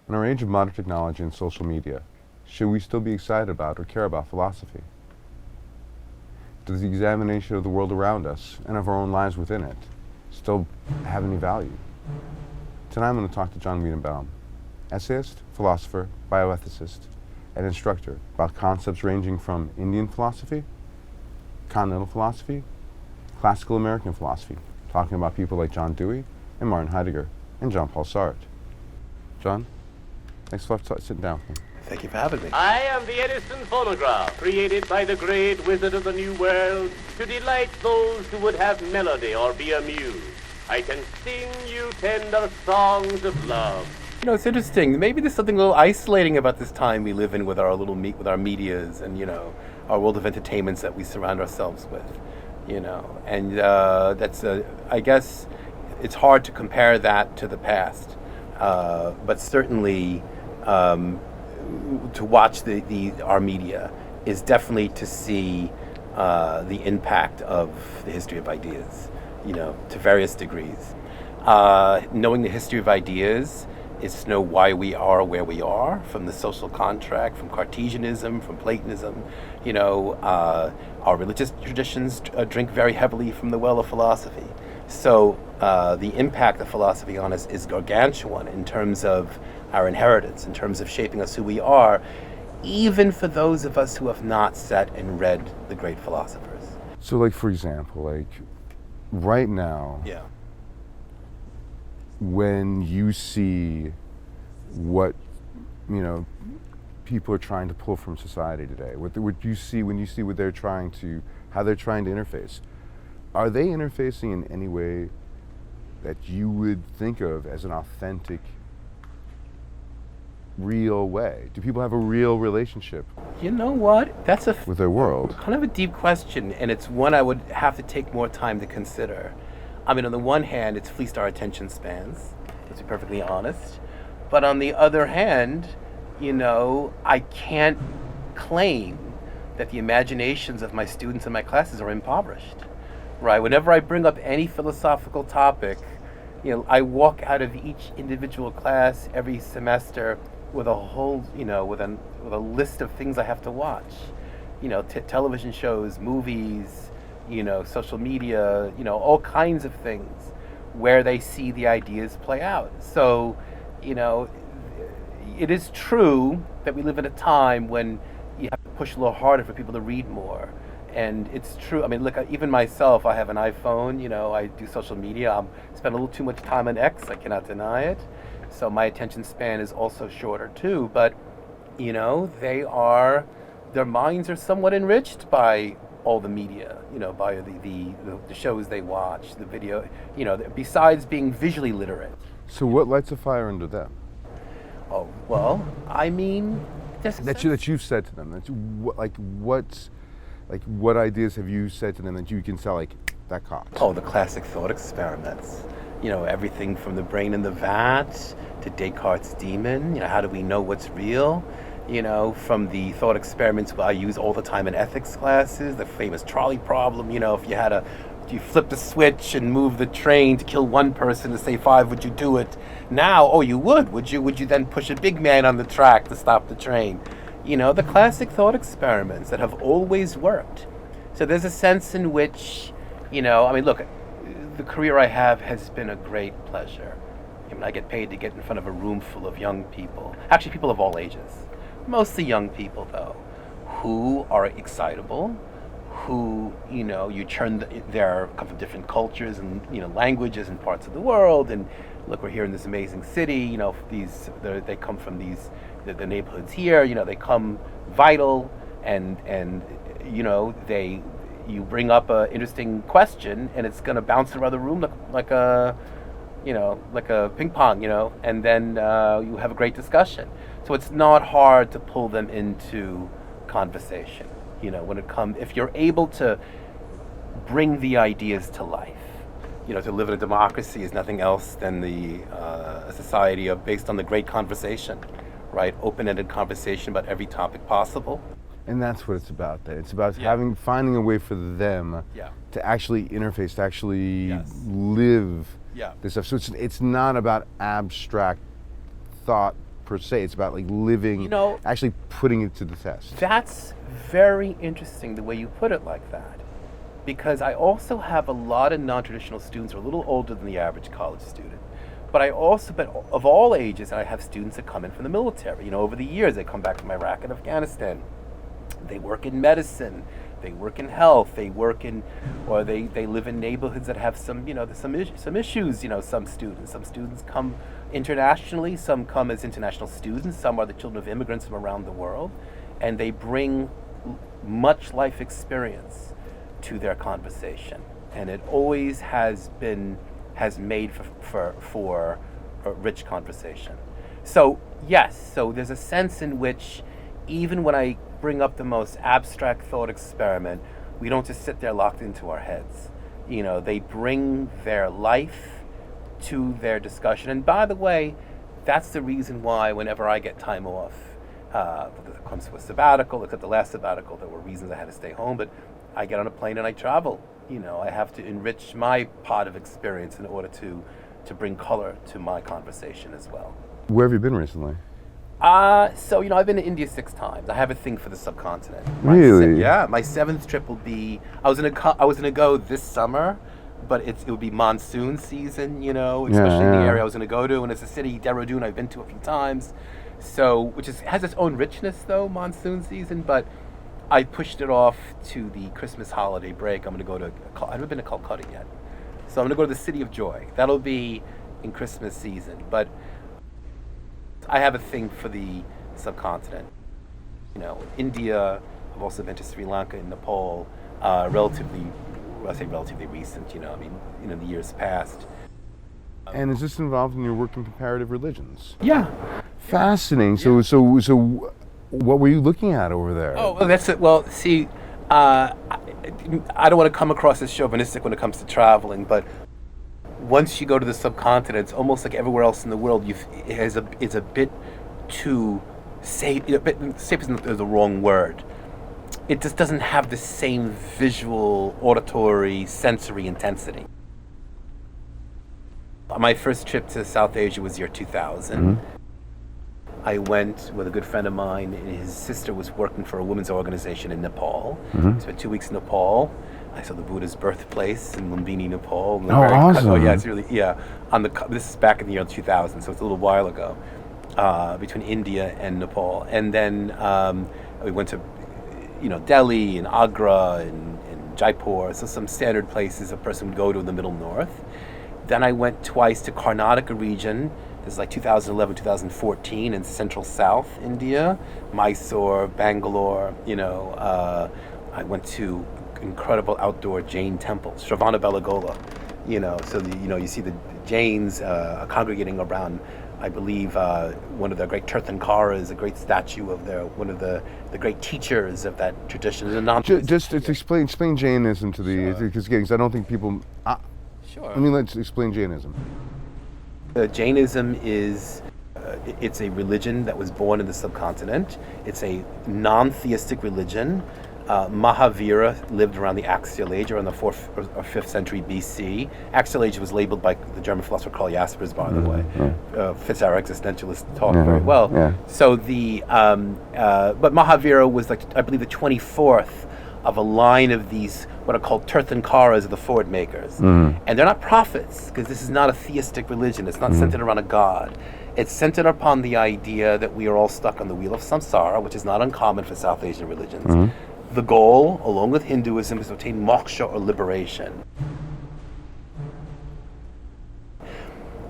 In our age of modern technology and social media, should we still be excited about or care about philosophy? Does the examination of the world around us and of our own lives within it still have any value? Tonight I'm going to talk to Jon Weidenbaum, essayist, philosopher, bioethicist, and instructor about concepts ranging from Indian philosophy, continental philosophy, classical American philosophy, talking about people like John Dewey and Martin Heidegger and Jean-Paul Sartre. Jon, thanks for sitting down with me. Thank you for having me. I am the Edison phonograph, created by the great wizard of the New World to delight those who would have melody or be amused. I can sing you tender songs of love. You know, it's interesting. Maybe there's something a little isolating about this time we live in with our with our medias and, our world of entertainments that we surround ourselves with, And I guess it's hard to compare that to the past. But certainly, to watch our media is definitely to see the impact of the history of ideas, to various degrees. Knowing the history of ideas is to know why we are where we are, from the social contract, from Cartesianism, from Platonism. Our religious traditions drink very heavily from the well of philosophy. So the impact of philosophy on us is gargantuan in terms of our inheritance, in terms of shaping us who we are, even for those of us who have not sat and read the great philosophers. So, for example, right now, Yeah. when you see what, people are trying to pull from society today, what you see when you see what they're trying to, how they're trying to interface, are they interfacing in any way that you would think of as an authentic, real way? Do people have a real relationship You know what? That's with their world? kind of a deep question, and it's one I would have to take more time to consider. I mean, on the one hand, it's fleeced our attention spans, to be perfectly honest. But on the other hand, I can't claim that the imaginations of my students in my classes are impoverished, right? Whenever I bring up any philosophical topic, I walk out of each individual class every semester with a whole, with a list of things I have to watch. Television shows, movies, social media, all kinds of things where they see the ideas play out. So, it is true that we live in a time when you have to push a little harder for people to read more. And it's true. I mean, look, even myself, I have an iPhone, I do social media. I spend a little too much time on X, I cannot deny it. So my attention span is also shorter too. But, their minds are somewhat enriched by all the media, by the shows they watch, the video, besides being visually literate. So what lights a fire under them? Oh, well, I mean, That you've said to them. What ideas have you said to them that you can say, that caught? Oh, the classic thought experiments. Everything from the brain in the vat to Descartes' demon. How do we know what's real? From the thought experiments I use all the time in ethics classes, the famous trolley problem. If you flip the switch and move the train to kill one person to save five, would you do it? Now, oh, you would. Would you then push a big man on the track to stop the train? The classic thought experiments that have always worked. So there's a sense in which, look, the career I have has been a great pleasure. I get paid to get in front of a room full of young people, actually people of all ages, mostly young people though, who are excitable, who, you come from different cultures and, languages and parts of the world. And look, we're here in this amazing city, they come from the neighborhoods here, they come vital and you bring up an interesting question and it's going to bounce around the room like a ping pong, and then you have a great discussion. So it's not hard to pull them into conversation, if you're able to bring the ideas to life. To live in a democracy is nothing else than a society based on the great conversation, right? Open-ended conversation about every topic possible. And that's what it's about. It's about Yeah. finding a way for them Yeah. to actually interface, to actually Yes. live Yeah. this stuff. So it's not about abstract thought per se. It's about like living, You know, actually putting it to the test. That's very interesting the way you put it like that. Because I also have a lot of non-traditional students who are a little older than the average college student. But of all ages, I have students that come in from the military. Over the years, they come back from Iraq and Afghanistan. They work in medicine, they work in health, they live in neighborhoods that have some issues. Some students come internationally, some come as international students, some are the children of immigrants from around the world, and they bring much life experience to their conversation, and it always has made for a rich conversation. So yes, so there's a sense in which even when I bring up the most abstract thought experiment, we don't just sit there locked into our heads. They bring their life to their discussion. And by the way, that's the reason why whenever I get time off, it comes to a sabbatical, except the last sabbatical, there were reasons I had to stay home, but I get on a plane and I travel. I have to enrich my pot of experience in order to bring color to my conversation as well. Where have you been recently? So I've been to India 6 times. I have a thing for the subcontinent. Really? Yeah. My 7th trip will be. I was gonna go this summer, but it would be monsoon season. Especially in the area I was gonna go to, and it's a city, Dehradun, I've been to a few times. So, which has its own richness though, monsoon season. But I pushed it off to the Christmas holiday break. I'm gonna go to. I've never been to Calcutta yet, so I'm gonna go to the City of Joy. That'll be in Christmas season, but. I have a thing for the subcontinent. India. I've also been to Sri Lanka and Nepal. Relatively recent. The years past. And is this involved in your work in comparative religions? Yeah. Fascinating. Yeah. So, what were you looking at over there? Oh, well, that's it. Well, see, I don't want to come across as chauvinistic when it comes to traveling, but. Once you go to the subcontinent, it's almost like everywhere else in the world. It's a bit too safe. Safe isn't the wrong word. It just doesn't have the same visual, auditory, sensory intensity. My first trip to South Asia was year 2000. Mm-hmm. I went with a good friend of mine, and his sister was working for a women's organization in Nepal. Mm-hmm. I spent 2 weeks in Nepal. I saw the Buddha's birthplace in Lumbini, Nepal. Awesome! Oh, yeah, it's really this is back in the year 2000, so it's a little while ago. Between India and Nepal, and then we went to, Delhi and Agra and Jaipur. So some standard places a person would go to in the Middle North. Then I went twice to Karnataka region. This is like 2011, 2014 in Central South India, Mysore, Bangalore. I went to incredible outdoor Jain temples, Shravanabelagola. So you see the Jains congregating around, I believe, one of their great Tirthankaras, a great statue of one of the great teachers of that tradition. Just explain Jainism to the, because I don't think people. Sure. Let's explain Jainism. Jainism is. It's a religion that was born in the subcontinent. It's a non-theistic religion. Mahavira lived around the Axial Age, around the 4th or 5th century BC. Axial Age was labeled by the German philosopher Karl Jaspers, by the way. Fits our existentialist talk very well. Yeah. So but Mahavira was I believe the 24th of a line of these what are called Tirthankaras, of the Ford makers. Mm. And they're not prophets, because this is not a theistic religion. It's not centered around a god. It's centered upon the idea that we are all stuck on the wheel of samsara, which is not uncommon for South Asian religions. Mm. The goal, along with Hinduism, is to attain moksha, or liberation.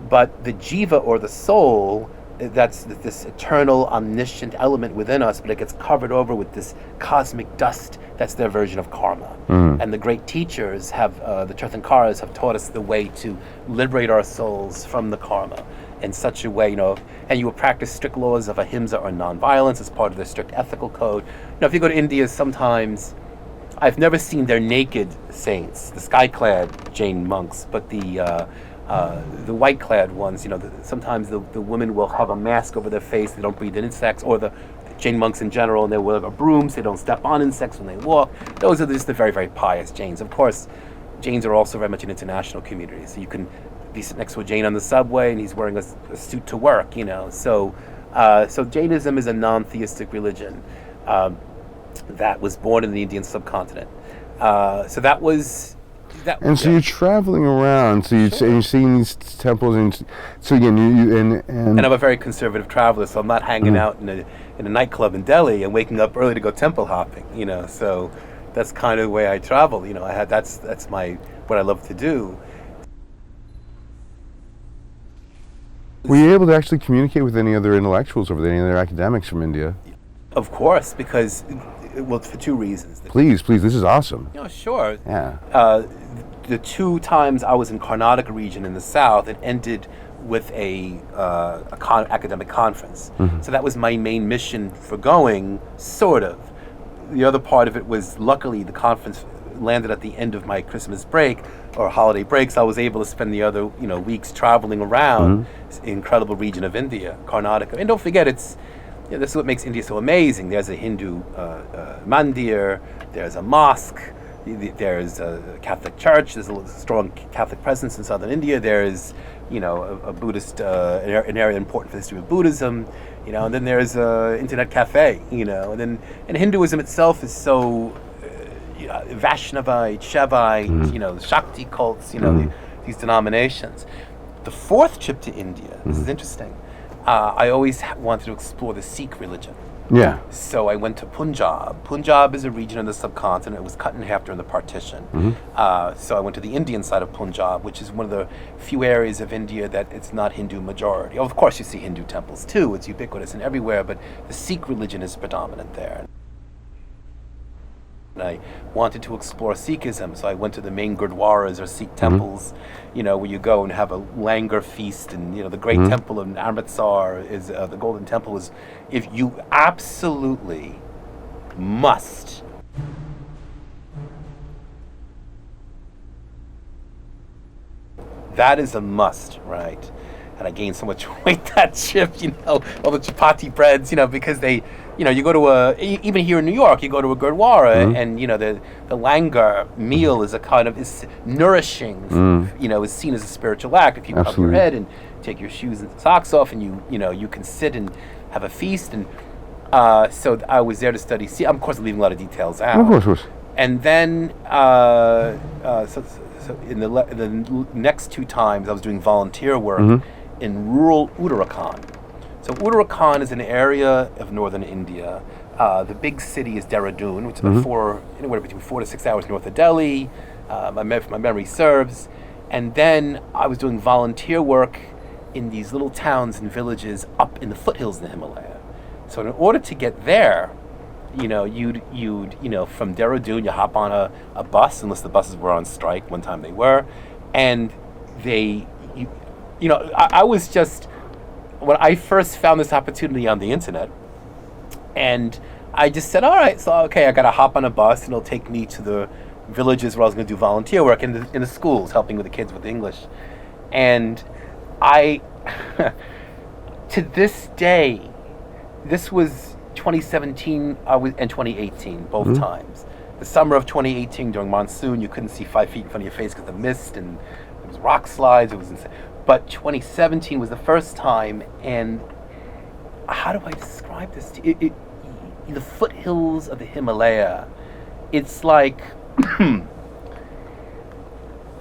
But the jiva, or the soul, that's this eternal, omniscient element within us, but it gets covered over with this cosmic dust. That's their version of karma. Mm. And the great teachers the Tirthankaras have taught us the way to liberate our souls from the karma in such a way, and you will practice strict laws of ahimsa, or nonviolence, as part of their strict ethical code. If you go to India, sometimes, I've never seen their naked saints, the sky-clad Jain monks, but the white-clad ones, sometimes the women will have a mask over their face, they don't breathe in insects, or the Jain monks in general, and they will have a broom so they don't step on insects when they walk. Those are just the very, very pious Jains. Of course, Jains are also very much an international community, so you can be sitting next to a Jain on the subway and he's wearing a suit to work, So So Jainism is a non-theistic religion that was born in the Indian subcontinent. So that was that. And so you're traveling around, so you're seeing these temples, and so again, And I'm a very conservative traveler, so I'm not hanging out in a nightclub in Delhi and waking up early to go temple hopping. So that's kind of the way I travel. That's what I love to do. were you able to actually communicate with any other intellectuals or with any other academics from India? Of course, because for two reasons. Please, this is awesome. Sure. Yeah. The two times I was in Karnataka region in the south, it ended with a academic conference. So that was my main mission for going, sort of. The other part of it was, luckily, the conference landed at the end of my Christmas break or holiday breaks. I was able to spend the other weeks traveling around this incredible region of India, Karnataka. And don't forget, this is what makes India so amazing. There's a Hindu mandir, there's a mosque, there's a Catholic church, there's a strong Catholic presence in southern India, there's a Buddhist, an area important for the history of Buddhism, and then there's a internet cafe, and Hinduism itself is so Vaishnavite, Shaivite, Shakti cults, these denominations. The fourth trip to India, this is interesting, I always wanted to explore the Sikh religion. Yeah. So I went to Punjab. Punjab is a region in the subcontinent. It was cut in half during the partition. So I went to the Indian side of Punjab, which is one of the few areas of India that it's not Hindu majority. Of course, you see Hindu temples too. It's ubiquitous and everywhere, but the Sikh religion is predominant there. And I wanted to explore Sikhism, so I went to the main gurdwaras or Sikh temples, where you go and have a langar feast, and the great temple in Amritsar is the Golden Temple is. If you absolutely must. That is a must, right? And I gained so much weight that trip, all the chapati breads, because they, you go to even here in New York, you go to a gurdwara, and the langar meal is is nourishing, is seen as a spiritual act. If you cover your head and take your shoes and socks off, and you can sit and have a feast, and so I was there to study. See, I'm of course leaving a lot of details out. Of course. And then so in the next two times, I was doing volunteer work in rural Uttarakhand. So Uttarakhand is an area of northern India. The big city is Dehradun, which is about anywhere between 4 to 6 hours north of Delhi. My memory serves. And then I was doing volunteer work in these little towns and villages up in the foothills of the Himalaya. So in order to get there, you'd from Dehradun, you hop on a bus, unless the buses were on strike. One time they were, and I was just, when I first found this opportunity on the internet, and I just said, all right, so okay, I got to hop on a bus, and it'll take me to the villages where I was going to do volunteer work in the schools, helping with the kids with English, and I, to this day, this was 2017 and 2018, both times. The summer of 2018 during monsoon, you couldn't see 5 feet in front of your face because of mist, and there was rock slides. It was insane. But 2017 was the first time, and how do I describe this to you? The foothills of the Himalaya, it's like,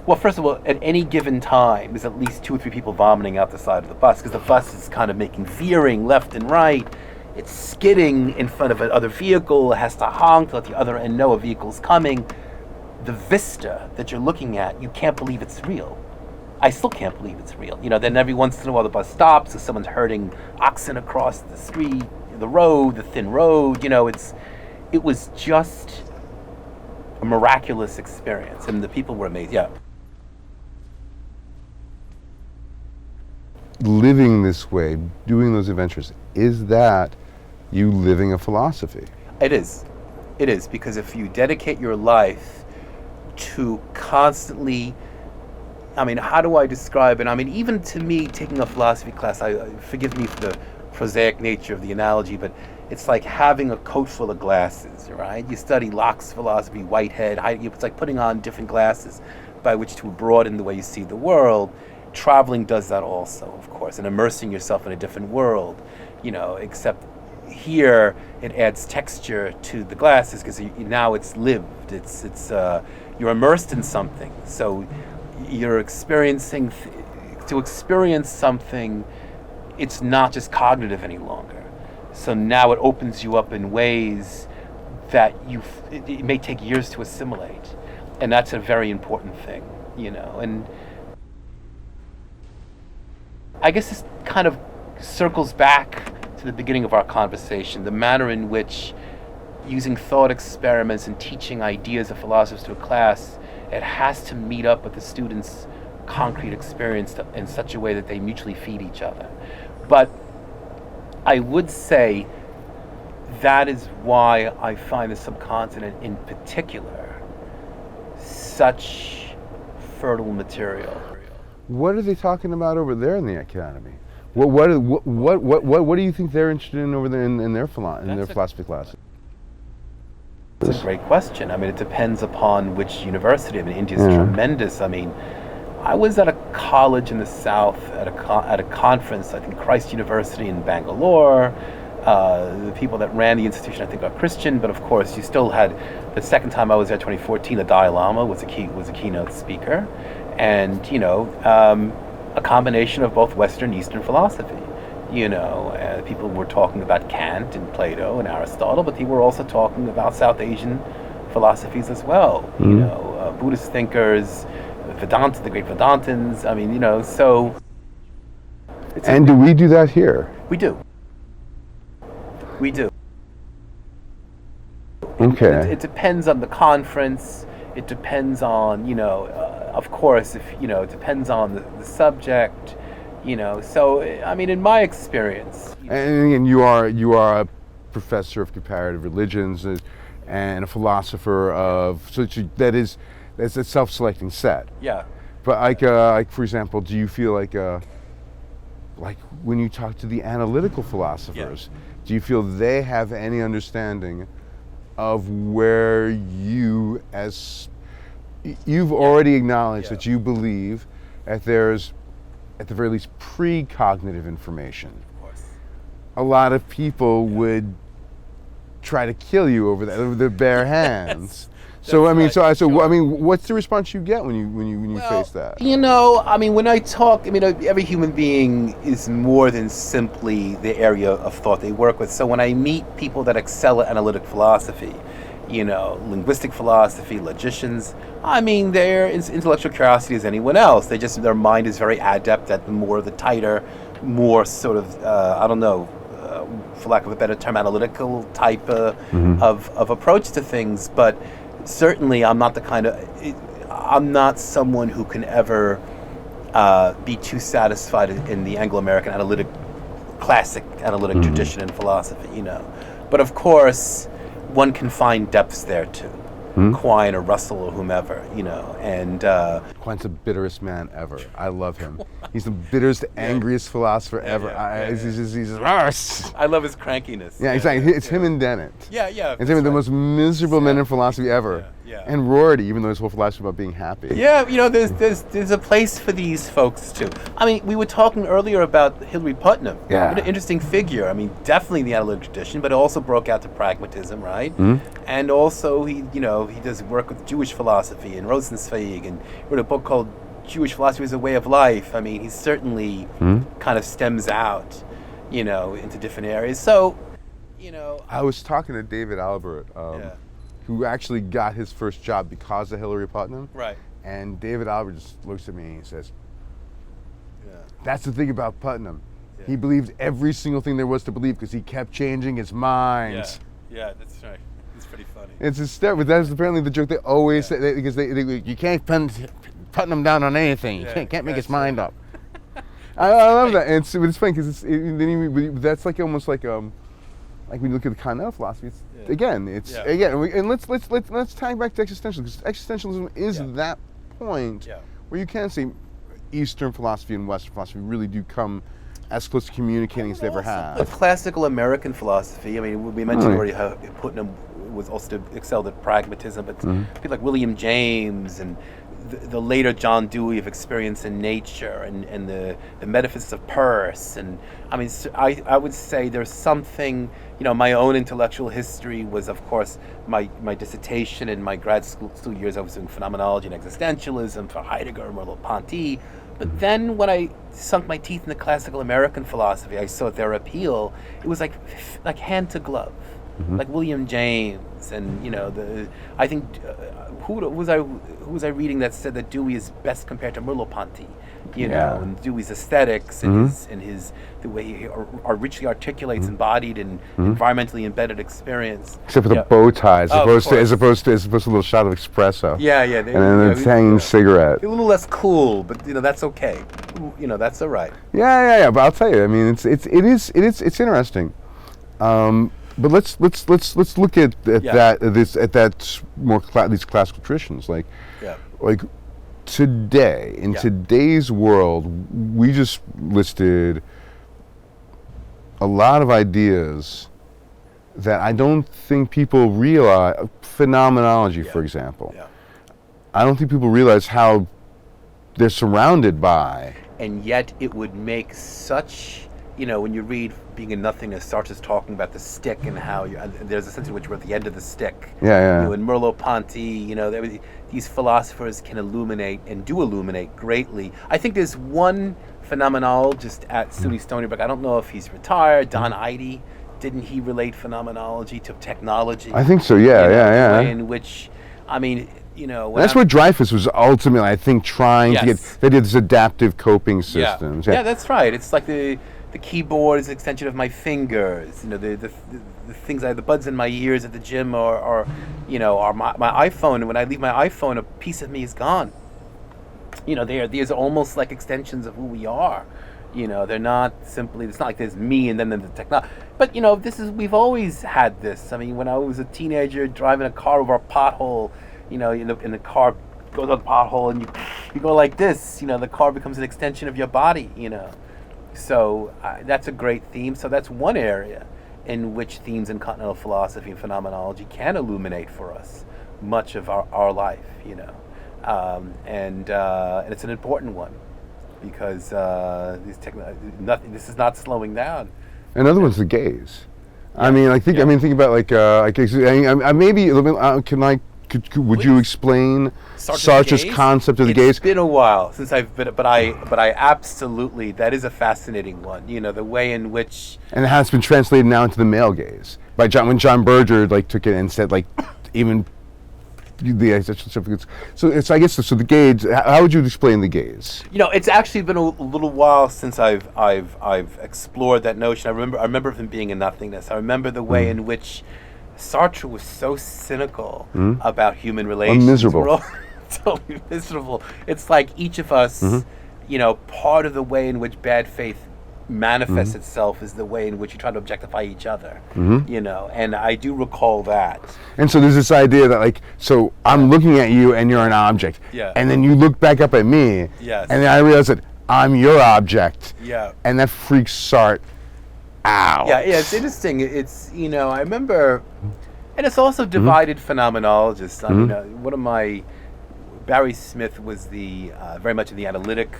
well, first of all, at any given time, there's at least 2 or 3 people vomiting out the side of the bus, because the bus is kind of veering left and right. It's skidding in front of another vehicle. It has to honk to let the other end know a vehicle's coming. The vista that you're looking at, you can't believe it's real. I still can't believe it's real. Then every once in a while the bus stops, so someone's herding oxen across the street, the road, the thin road. It was just a miraculous experience, and the people were amazing. Yeah. Living this way, doing those adventures, is that you living a philosophy? It is, because if you dedicate your life to constantly, how do I describe it? Even to me, taking a philosophy class, forgive me for the prosaic nature of the analogy, but it's like having a coat full of glasses, right? You study Locke's philosophy, Whitehead, it's like putting on different glasses by which to broaden the way you see the world. traveling does that also, of course, and immersing yourself in a different world, except here it adds texture to the glasses because now it's lived. It's you're immersed in something, so you're experiencing to experience something. It's not just cognitive any longer. So now it opens you up in ways that it may take years to assimilate, and that's a very important thing, And I guess this kind of circles back to the beginning of our conversation, the manner in which using thought experiments and teaching ideas of philosophers to a class, it has to meet up with the students' concrete experience in such a way that they mutually feed each other. But I would say that is why I find the subcontinent in particular such fertile material. What are they talking about over there in the academy? What do you think they're interested in over there in their philosophy classes? That's a great question. I mean, it depends upon which university. I mean, India's tremendous. I mean, I was at a college in the South at a conference, I think Christ University in Bangalore. The people that ran the institution, I think, are Christian, but of course, you still had the second time I was there, 2014. The Dalai Lama was a keynote speaker, and a combination of both Western and Eastern philosophy. People were talking about Kant and Plato and Aristotle, but they were also talking about South Asian philosophies as well. Buddhist thinkers, Vedanta, the great Vedantins. I mean, so. And do we do that here? We do. We do. Okay. It depends on the conference. It depends on, of course, it depends on the subject. So I mean, in my experience. And again, you are a professor of comparative religions and a philosopher of that's a self-selecting set. Yeah. But like for example, do you feel like when you talk to the analytical philosophers, do you feel they have any understanding of where you've already acknowledged that you believe that there's at the very least precognitive information? Of course. A lot of people would try to kill you over their bare hands. So I mean, what's the response you get when you face that? I mean, when I talk, every human being is more than simply the area of thought they work with. So when I meet people that excel at analytic philosophy, linguistic philosophy, logicians, I mean, they're as intellectual curiosity as anyone else. Their mind is very adept at the tighter, more sort of, for lack of a better term, analytical type of approach to things. But certainly, I'm not someone who can ever be too satisfied in the Anglo-American classic analytic tradition in philosophy, But of course, one can find depths there too. Quine or Russell or whomever, and Quine's the bitterest man ever. I love him. He's the bitterest, angriest philosopher ever. He's just I love his crankiness. Yeah, exactly. It's him and Dennett. Yeah. It's him and the most miserable men in philosophy ever. Yeah. And Rorty, even though his whole philosophy about being happy. Yeah, there's a place for these folks too. I mean, we were talking earlier about Hilary Putnam. Yeah. What an interesting figure. I mean, definitely in the analytic tradition, but also broke out to pragmatism, right? And also he does work with Jewish philosophy and Rosenzweig, and wrote a book called Jewish Philosophy as a Way of Life. I mean, he certainly kind of stems out, into different areas. So, I was talking to David Albert, who actually got his first job because of Hilary Putnam. Right. And David Albert just looks at me and he says, that's the thing about Putnam. Yeah. He believed every single thing there was to believe because he kept changing his mind. Yeah, that's right. It's pretty funny. It's hysterical. That's apparently the joke they always say, because you can't Putnam down on anything. You can't make his mind up. I love that. And it's funny because that's like almost like when you look at the continental philosophy, and let's tie back to existentialism, because existentialism is that point where you can say Eastern philosophy and Western philosophy really do come as close to communicating as they ever have. The classical American philosophy, I mean, we mentioned already how Putnam was also excelled at pragmatism, but people like William James and the later John Dewey of experience in nature and the metaphysics of Peirce. And I mean, I would say there's something, my own intellectual history was, of course, my dissertation in my grad school years. I was doing phenomenology and existentialism for Heidegger and Merleau-Ponty. But then when I sunk my teeth into classical American philosophy, I saw their appeal. It was like hand to glove, like William James, and I think who was I reading that said that Dewey is best compared to Merleau-Ponty, and Dewey's aesthetics and his the way he richly articulates embodied and environmentally embedded experience. Except for the bow tie, as opposed to a little shot of espresso. Yeah. And then it's hanging cigarette. A little less cool, but that's okay. That's all right. Yeah. But I'll tell you, I mean, it's interesting. But let's look at that more these classical traditions, like today in today's world, we just listed a lot of ideas that I don't think people realize. Phenomenology, for example. Yeah. I don't think people realize how they're surrounded by. And yet, it would make such. When you read Being in Nothingness, Sartre's talking about the stick and how there's a sense in which we're at the end of the stick. Yeah. In Merleau-Ponty, these philosophers can illuminate and do illuminate greatly. I think there's one phenomenologist at SUNY Stony Brook. I don't know if he's retired. Don Eide, didn't he relate phenomenology to technology? I think so. Yeah. In which, that's where Dreyfus was ultimately, I think, trying to get. They did this adaptive coping systems. Yeah, that's right. It's like the keyboard is an extension of my fingers. The things the buds in my ears at the gym are my iPhone. And when I leave my iPhone, a piece of me is gone. These are almost like extensions of who we are. They're not simply. It's not like there's me and then the technology. But we've always had this. I mean, when I was a teenager driving a car over a pothole, in the car goes on the pothole and you go like this. The car becomes an extension of your body. So that's a great theme. So that's one area in which themes in continental philosophy and phenomenology can illuminate for us much of our life, and it's an important one because this is not slowing down. Another one's the gaze. I mean, think about maybe would you explain Sartre's concept of the gaze? It's been a while since I've been, but I absolutely, that is a fascinating one. The way in which, and it has been translated now into the male gaze by when John Berger took it and said even the existential certificates. So it's the gaze. How would you explain the gaze? It's actually been a little while since I've explored that notion. I remember him being in nothingness. I remember the way in which Sartre was so cynical about human relations. Miserable. We're all totally miserable. It's like each of us, part of the way in which bad faith manifests itself is the way in which you try to objectify each other. And I do recall that. And so there's this idea that I'm looking at you and you're an object. Yeah. And then you look back up at me. Yes. And then I realize that I'm your object. Yeah. And that freaks Sartre out. Yeah, it's interesting. It's, I remember, and it's also divided phenomenologists. I mean, one of my, Barry Smith was very much in the analytic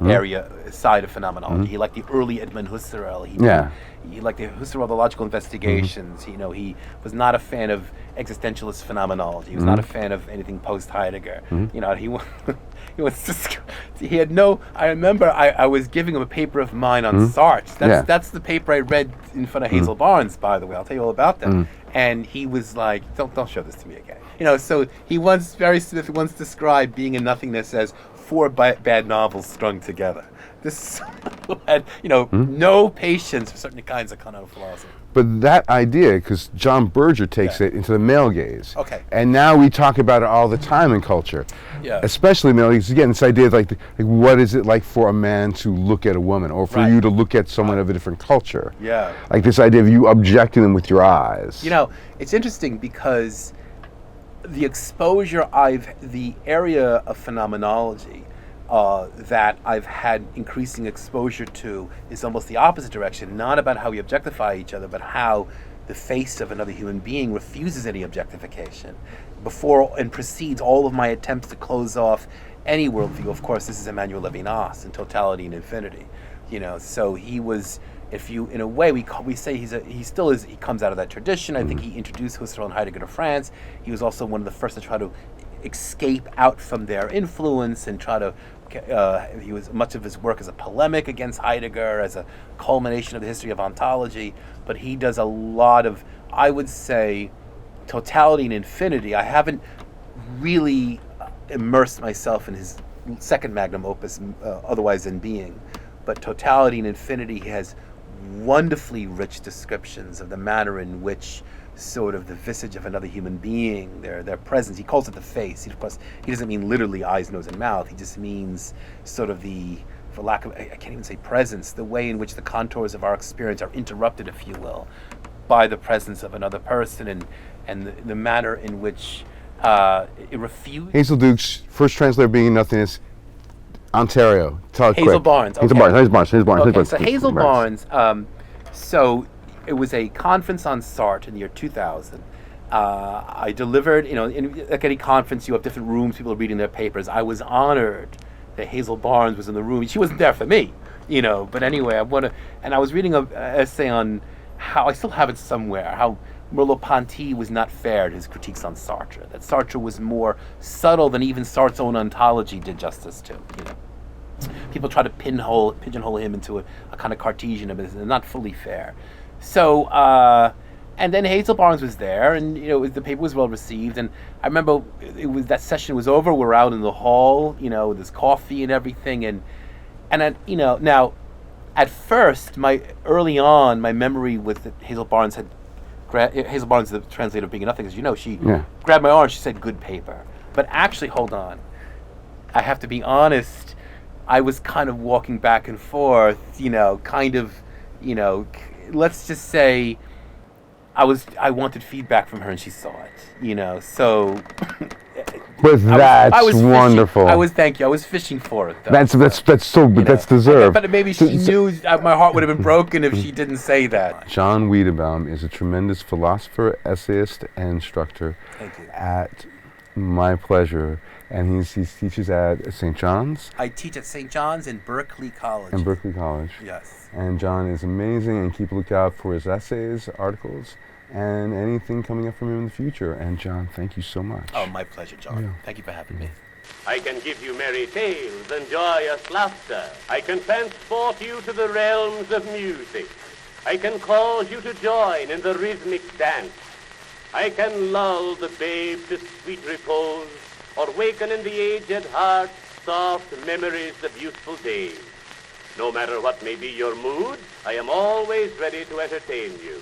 area side of phenomenology. He liked the early Edmund Husserl. He liked the Husserl, the logical investigations. He was not a fan of existentialist phenomenology. He was not a fan of anything post-Heidegger. He had no. I remember I was giving him a paper of mine on Sartre. That's the paper I read in front of Hazel Barnes, by the way. I'll tell you all about that. And he was like, "Don't show this to me again." So Barry Smith once described Being in Nothingness as 4 bad novels strung together. This had no patience for certain kinds of continental philosophy. But that idea, because John Berger takes it into the male gaze. Okay. And now we talk about it all the time in culture. Yeah. Especially male gaze. Again, this idea of what is it like for a man to look at a woman, or for you to look at someone of a different culture? Yeah. Like this idea of you objecting them with your eyes. It's interesting because the the area of phenomenology that I've had increasing exposure to is almost the opposite direction, not about how we objectify each other, but how the face of another human being refuses any objectification. Before and precedes all of my attempts to close off any worldview. Of course, this is Emmanuel Levinas in Totality and Infinity. So he was, if you, in a way, we say he still is, he comes out of that tradition. I think he introduced Husserl and Heidegger to France. He was also one of the first to try to escape out from their influence and try to, he was, much of his work as a polemic against Heidegger, as a culmination of the history of ontology, but he does a lot of, I would say, Totality and Infinity. I haven't really immersed myself in his second magnum opus, Otherwise than Being, but Totality and Infinity has wonderfully rich descriptions of the manner in which sort of the visage of another human being, their presence, he calls it the face. Of course, he doesn't mean literally eyes, nose, and mouth. He just means sort of the, for lack of, I can't even say presence, the way in which the contours of our experience are interrupted, if you will, by the presence of another person, and the manner in which it refuses. Hazel Dukes, first translator being Nothingness, Ontario. Tell it Hazel quick. Barnes. Hazel Okay. Barnes. Okay, so Hazel Barnes, so it was a conference on Sartre in the year 2000. I delivered, like any conference, you have different rooms, people are reading their papers. I was honored that Hazel Barnes was in the room. She wasn't there for me, but anyway, I was reading an essay on how, I still have it somewhere, how Merleau-Ponty was not fair to his critiques on Sartre, that Sartre was more subtle than even Sartre's own ontology did justice to, People try to pigeonhole him into a kind of Cartesianism, and not fully fair. So, and then Hazel Barnes was there, and the paper was well received. And I remember that session was over. We're out in the hall, with this coffee and everything. And now, at first, early on, my memory was that Hazel Barnes, the translator of Being and Nothing, as you know, she grabbed my arm. She said, "Good paper." But actually, hold on. I have to be honest. I was kind of walking back and forth, let's just say I wanted feedback from her and she saw it, so But that's I was wonderful. Thank you. I was fishing for it, though. That's so good. That's deserved. But maybe she knew my heart would have been broken if she didn't say that. Jon Weidenbaum is a tremendous philosopher, essayist, and instructor. Thank you. At my pleasure. And he teaches at St. John's. I teach at St. John's and Berkeley College. Yes. And Jon is amazing, and keep a lookout for his essays, articles, and anything coming up from him in the future. And Jon, thank you so much. Oh, my pleasure, Jon. Yeah. Thank you for having me. I can give you merry tales and joyous laughter. I can transport you to the realms of music. I can cause you to join in the rhythmic dance. I can lull the babe to sweet repose, or waken in the aged heart soft memories of youthful days. No matter what may be your mood, I am always ready to entertain you.